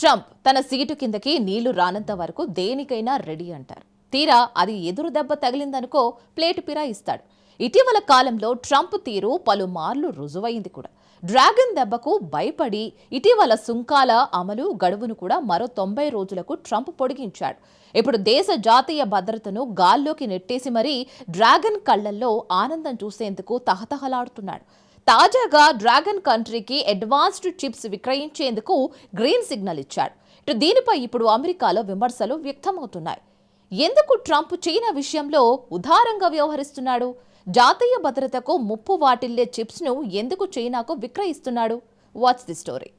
Trump తన seat కిందకి నీళ్లు రానంత వరకు దేనికైనా రెడీ అంటారు. తీరా అది ఎదురు దెబ్బ తగిలిందనుకో ప్లేటు పిరాయిస్తాడు. ఇటీవల కాలంలో ట్రంప్ తీరు పలుమార్లు రుజువైంది కూడా. డ్రాగన్ దెబ్బకు భయపడి ఇటీవల సుంకాల అమలు గడువును కూడా మరో 90 రోజులకు ట్రంప్ పొడిగించాడు. ఇప్పుడు దేశ జాతీయ భద్రతను గాల్లోకి నెట్టేసి మరీ డ్రాగన్ కళ్లల్లో ఆనందం చూసేందుకు తహతహలాడుతున్నాడు. తాజాగా డ్రాగన్ కంట్రీకి అడ్వాన్స్డ్ చిప్స్ విక్రయించేందుకు గ్రీన్ సిగ్నల్ ఇచ్చాడు. దీనిపై ఇప్పుడు అమెరికాలో విమర్శలు వ్యక్తమవుతున్నాయి. ఎందుకు ట్రంప్ చైనా విషయంలో ఉదారంగా వ్యవహరిస్తున్నాడు? జాతీయ భద్రతకు ముప్పు వాటిల్లే చిప్స్ ను ఎందుకు చైనాకు విక్రయిస్తున్నాడు? What's the story?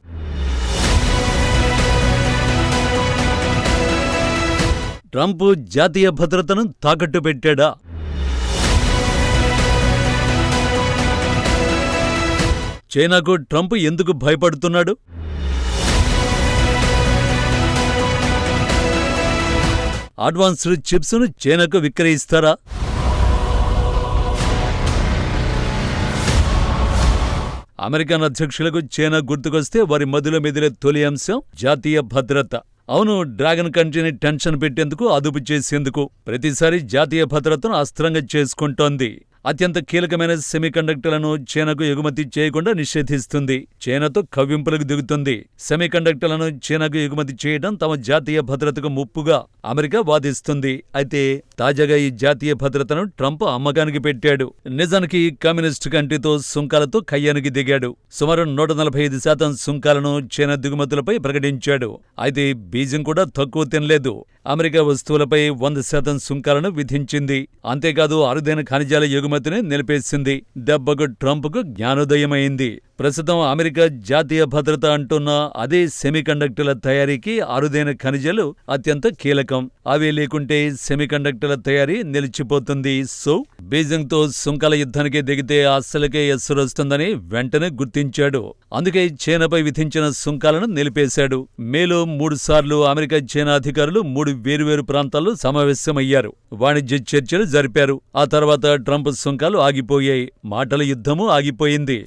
ట్రంప్ జాతీయ భద్రతను తాకట్టు పెట్టాడా? చైనాకు ట్రంప్ ఎందుకు భయపడుతున్నాడు? అడ్వాన్స్డ్ చిప్స్ ను చైనాకు విక్రయిస్తారా? అమెరికన్ అధ్యక్షులకు చైనా గుర్తుకొస్తే వారి మదిలో మెదిలే తొలి అంశం జాతీయ భద్రత. అవును, డ్రాగన్ కంట్రీని టెన్షన్ పెట్టేందుకు, అదుపు చేసేందుకు ప్రతిసారి జాతీయ భద్రతను అస్త్రంగా చేసుకుంటోంది. అత్యంత కీలకమైన సెమీకండక్టర్లను చైనాకు ఎగుమతి చేయకుండా నిషేధిస్తుంది. చైనాతో కవ్వింపులకు దిగుతుంది. సెమీకండక్టర్లను చైనాకు ఎగుమతి చేయడం తమ జాతీయ భద్రతకు ముప్పుగా అమెరికా వాదిస్తుంది. అయితే తాజాగా ఈ జాతీయ భద్రతను ట్రంప్ అమ్మకానికి పెట్టాడు. నిజానికి కమ్యూనిస్టు కంట్రీతో సుంకాలతో కయ్యానికి దిగాడు. సుమారు 145% సుంకాలను చైనా దిగుమతులపై ప్రకటించాడు. అయితే బీజింగ్ కూడా తక్కువ తినలేదు. అమెరికా వస్తువులపై 100% సుంకాలను విధించింది. అంతేకాదు అరుదైన ఖనిజాల ఎగుమతిని నిలిపేసింది. దెబ్బకు ట్రంప్కు జ్ఞానోదయమైంది. ప్రస్తుతం అమెరికా జాతీయ భద్రత అంటున్న అదే సెమీకండక్టర్ల తయారీకి అరుదైన ఖనిజాలు అత్యంత కీలకం. అవే లేకుంటే సెమీకండక్టర్ల తయారీ నిలిచిపోతుంది. సో బీజింగ్తో సుంకాల యుద్ధానికి దిగితే అస్సలకే ఎస్సురొస్తుందని వెంటనే గుర్తించాడు. అందుకే చైనాపై విధించిన సుంకాలను నిలిపేశాడు. మేలో 3 సార్లు అమెరికా చైనా అధికారులు 3 వేరువేరు ప్రాంతాల్లో సమావేశమయ్యారు. వాణిజ్య చర్చలు జరిపారు. ఆ తర్వాత ట్రంప్ సుంకాలు ఆగిపోయాయి. మాటల యుద్ధమూ ఆగిపోయింది.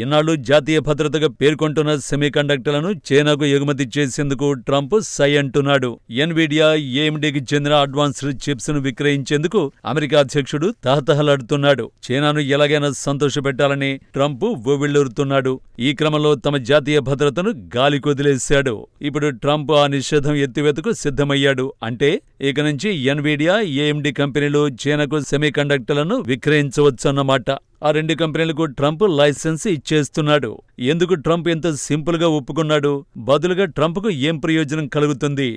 ఇన్నాళ్లు జాతీయ భద్రతగా పేర్కొంటున్న సెమీకండక్టర్లను చైనాకు ఎగుమతి చేసేందుకు ట్రంప్ సై అంటున్నాడు. ఎన్విడియా, ఏఎండీకి చెందిన అడ్వాన్స్డ్ చిప్స్ ను విక్రయించేందుకు అమెరికా అధ్యక్షుడు తహతహలాడుతున్నాడు. చైనాను ఎలాగైనా సంతోషపెట్టాలని ట్రంప్ ఉవ్విళ్లూరుతున్నాడు. ఈ క్రమంలో తమ జాతీయ భద్రతను గాలికి వదిలేశాడు. ఇప్పుడు ట్రంప్ ఆ నిషేధం ఎత్తివేతకు సిద్ధమయ్యాడు. అంటే ఇక నుంచి ఎన్విడియా, ఏఎండీ కంపెనీలు చైనాకు సెమీకండక్టర్లను విక్రయించవచ్చన్నమాట. ఆ 2 కంపెనీలకు ట్రంప్ లైసెన్స్ ఇచ్చేస్తున్నాడు. ఎందుకు ట్రంప్ ఎంత సింపుల్గా ఒప్పుకున్నాడు? బదులుగా ట్రంప్కు ఏం ప్రయోజనం కలుగుతుంది?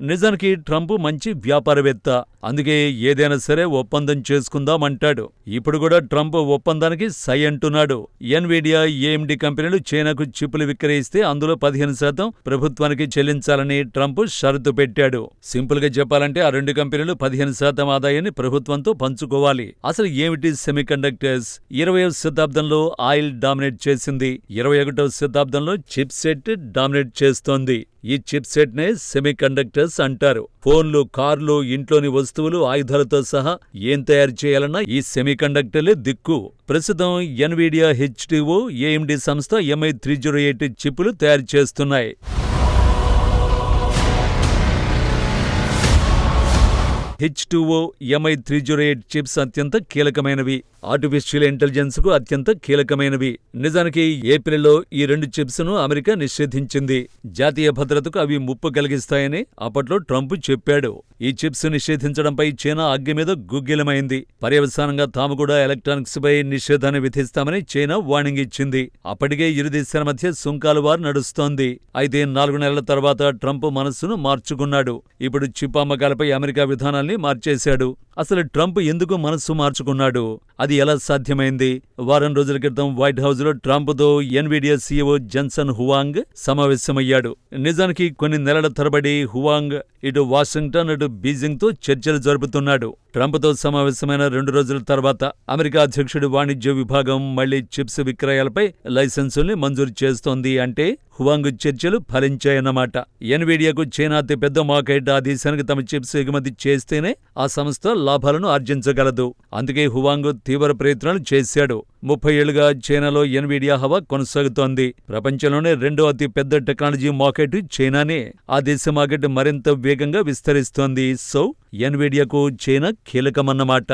నిజానికి ట్రంప్ మంచి వ్యాపారవేత్త. అందుకే ఏదైనా సరే ఒప్పందం చేసుకుందామంటాడు. ఇప్పుడు కూడా ట్రంప్ ఒప్పందానికి సై అంటున్నాడు. ఎన్విడియా, ఏఎండీ కంపెనీలు చైనాకు చిప్పులు విక్రయిస్తే అందులో 15% ప్రభుత్వానికి చెల్లించాలని ట్రంప్ షరతు పెట్టాడు. సింపుల్ గా చెప్పాలంటే ఆ 2 కంపెనీలు 15% ఆదాయాన్ని ప్రభుత్వంతో పంచుకోవాలి. అసలు ఏమిటి సెమీకండక్టర్స్? 20వ శతాబ్దంలో ఆయిల్ డామినేట్ చేసింది. 21వ శతాబ్దంలో చిప్ సెట్ డామినేట్ చేస్తోంది. ఈ చిప్ సెట్ నే సెమీకండక్టర్స్ అంటారు. ఫోన్లు, కార్లు, ఇంట్లోని వస్తువులు, ఆయుధాలతో సహా ఏం తయారు చేయాలన్నా ఈ సెమీకండక్టర్లే దిక్కు. ప్రస్తుతం ఎన్విడియా, H2O, ఏఎండీ సంస్థ MI308 చిప్పులు తయారు చేస్తున్నాయి. H2O, MI308 చిప్స్ అత్యంత కీలకమైనవి. ఆర్టిఫిషియల్ ఇంటెలిజెన్స్ కు అత్యంత కీలకమైనవి. నిజానికి ఏప్రిల్లో ఈ 2 చిప్స్ ను అమెరికా నిషేధించింది. జాతీయ భద్రతకు అవి ముప్పు కలిగిస్తాయని అప్పట్లో ట్రంప్ చెప్పాడు. ఈ చిప్స్ నిషేధించడంపై చైనా అగ్గి మీద గుగ్గిలమైంది. పర్యవసానంగా తాము కూడా ఎలక్ట్రానిక్స్ పై నిషేధాన్ని విధిస్తామని చైనా వార్నింగ్ ఇచ్చింది. అప్పటికే ఇరు దేశాల మధ్య సుంకాల వార్ నడుస్తోంది. అయితే 4 నెలల తర్వాత ట్రంప్ మనస్సును మార్చుకున్నాడు. ఇప్పుడు చిప్ అమ్మకాలపై అమెరికా విధానాల్ని మార్చేశాడు. అసలు ట్రంప్ ఎందుకు మనస్సు మార్చుకున్నాడు? అది ఎలా సాధ్యమైంది? వారం రోజుల క్రితం వైట్ హౌస్ లో ట్రంప్తో ఎన్విడియా CEO జెన్సన్ హువాంగ్ సమావేశమయ్యాడు. నిజానికి కొన్ని నెలల తరబడి హువాంగ్ ఇటు వాషింగ్టన్, అటు బీజింగ్ తో చర్చలు జరుపుతున్నాడు. ట్రంప్తో సమావేశమైన 2 రోజుల తర్వాత అమెరికా అధ్యక్షుడి వాణిజ్య విభాగం మళ్లీ చిప్స్ విక్రయాలపై లైసెన్సుల్ని మంజూరు చేస్తోంది. అంటే హువాంగ్ చర్చలు ఫలించాయన్నమాట. ఎన్విడియాకు చైనా అతిపెద్ద మార్కెట్. ఆ దేశానికి తమ చిప్స్ ఎగుమతి చేస్తేనే ఆ సంస్థ లాభాలను ఆర్జించగలదు. అందుకే హువాంగ్ తీవ్ర ప్రయత్నాలు చేశాడు. 30 ఏళ్లుగా చైనాలో ఎన్విడియా హవా కొనసాగుతోంది. ప్రపంచంలోనే 2వ అతి పెద్ద టెక్నాలజీ మార్కెట్ చైనానే. ఆ దేశ మార్కెట్ మరింత వేగంగా విస్తరిస్తోంది. సో ఎన్విడియాకు చైనా కీలకమన్నమాట.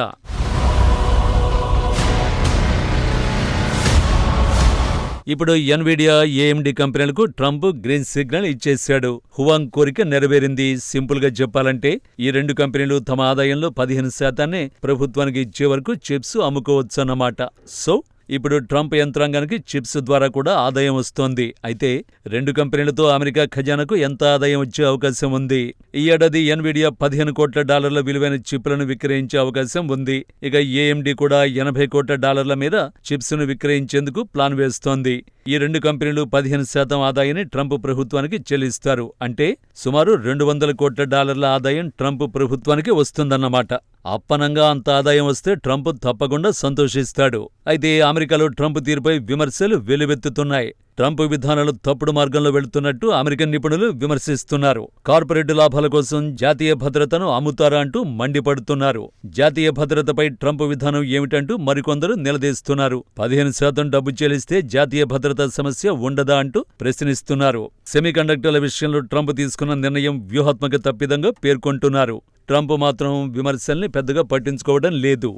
ఇప్పుడు ఎన్విడియా, ఏఎండి కంపెనీలకు ట్రంప్ గ్రీన్ సిగ్నల్ ఇచ్చేశాడు. హువాంగ్ కోరిక నెరవేరింది. సింపుల్ గా చెప్పాలంటే ఈ 2 కంపెనీలు తమ ఆదాయంలో 15% ప్రభుత్వానికి ఇచ్చే వరకు చిప్స్ అమ్ముకోవచ్చన్నమాట. సో ఇప్పుడు ట్రంప్ యంత్రాంగానికి చిప్స్ ద్వారా కూడా ఆదాయం వస్తోంది. అయితే 2 కంపెనీలతో అమెరికా ఖజానాకు ఎంత ఆదాయం వచ్చే అవకాశం ఉంది? ఈ ఏడాది ఎన్విడియా $15 కోట్ల విలువైన చిప్లను విక్రయించే అవకాశం ఉంది. ఇక ఏఎండి కూడా $80 కోట్ల మేర చిప్స్ ను విక్రయించేందుకు ప్లాన్ వేస్తోంది. ఈ 2 కంపెనీలు 15% ఆదాయాన్ని ట్రంప్ ప్రభుత్వానికి చెల్లిస్తారు. అంటే సుమారు $200 కోట్ల ఆదాయం ట్రంప్ ప్రభుత్వానికి వస్తుందన్నమాట. అప్పనంగా అంత ఆదాయం వస్తే ట్రంప్ తప్పకుండా సంతోషిస్తాడు. అయితే అమెరికాలో ట్రంప్ తీరుపై విమర్శలు వెల్లువెత్తుతున్నాయి. ట్రంప్ విధానాలు తప్పుడు మార్గంలో వెళుతున్నట్టు అమెరికన్ నిపుణులు విమర్శిస్తున్నారు. కార్పొరేట్ లాభాల కోసం జాతీయ భద్రతను అమ్ముతారా అంటూ మండిపడుతున్నారు. జాతీయ భద్రతపై ట్రంప్ విధానం ఏమిటంటూ మరికొందరు నిలదీస్తున్నారు. 15% డబ్బు చెల్లిస్తే జాతీయ భద్రతా సమస్య ఉండదా అంటూ ప్రశ్నిస్తున్నారు. సెమీకండక్టర్ల విషయంలో ట్రంప్ తీసుకున్న నిర్ణయం వ్యూహాత్మక తప్పిదంగా పేర్కొంటున్నారు. ట్రంప్ మాత్రం విమర్శల్ని పెద్దగా పట్టించుకోవడం లేదు.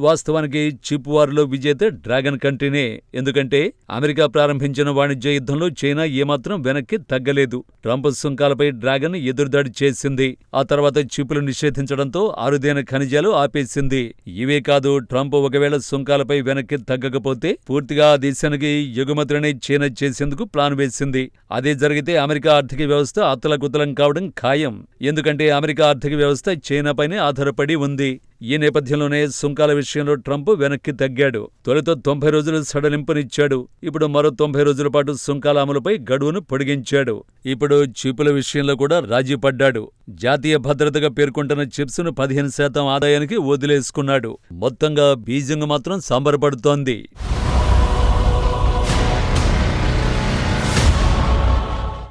వాస్తవానికి చిప్ వార్లో విజేత డ్రాగన్ కంట్రీనే. ఎందుకంటే అమెరికా ప్రారంభించిన వాణిజ్య యుద్ధంలో చైనా ఏమాత్రం వెనక్కి తగ్గలేదు. ట్రంప్ సుంకాలపై డ్రాగన్ ఎదురుదాడి చేసింది. ఆ తర్వాత చిప్పులు నిషేధించడంతో అరుదైన ఖనిజాలు ఆపేసింది. ఇవే కాదు, ట్రంప్ ఒకవేళ సుంకాలపై వెనక్కి తగ్గకపోతే పూర్తిగా ఆ దేశానికి ఎగుమతులనే చైనా చేసేందుకు ప్లాన్ వేసింది. అదే జరిగితే అమెరికా ఆర్థిక వ్యవస్థ అతలకుతలం కావడం ఖాయం. ఎందుకంటే అమెరికా ఆర్థిక వ్యవస్థ చైనాపైనే ఆధారపడి ఉంది. ఈ నేపథ్యంలోనే సుంకాల విషయంలో ట్రంప్ వెనక్కి తగ్గాడు. తొలుత 90 రోజులు సడలింపునిచ్చాడు. ఇప్పుడు మరో 90 రోజుల పాటు సుంకాల అమలుపై గడువును పొడిగించాడు. ఇప్పుడు చిప్పుల విషయంలో కూడా రాజీ పడ్డాడు. జాతీయ భద్రతగా పేర్కొంటున్న చిప్స్ ను 15% ఆదాయానికి వదిలేసుకున్నాడు. మొత్తంగా బీజింగ్ మాత్రం సంబరపడుతోంది.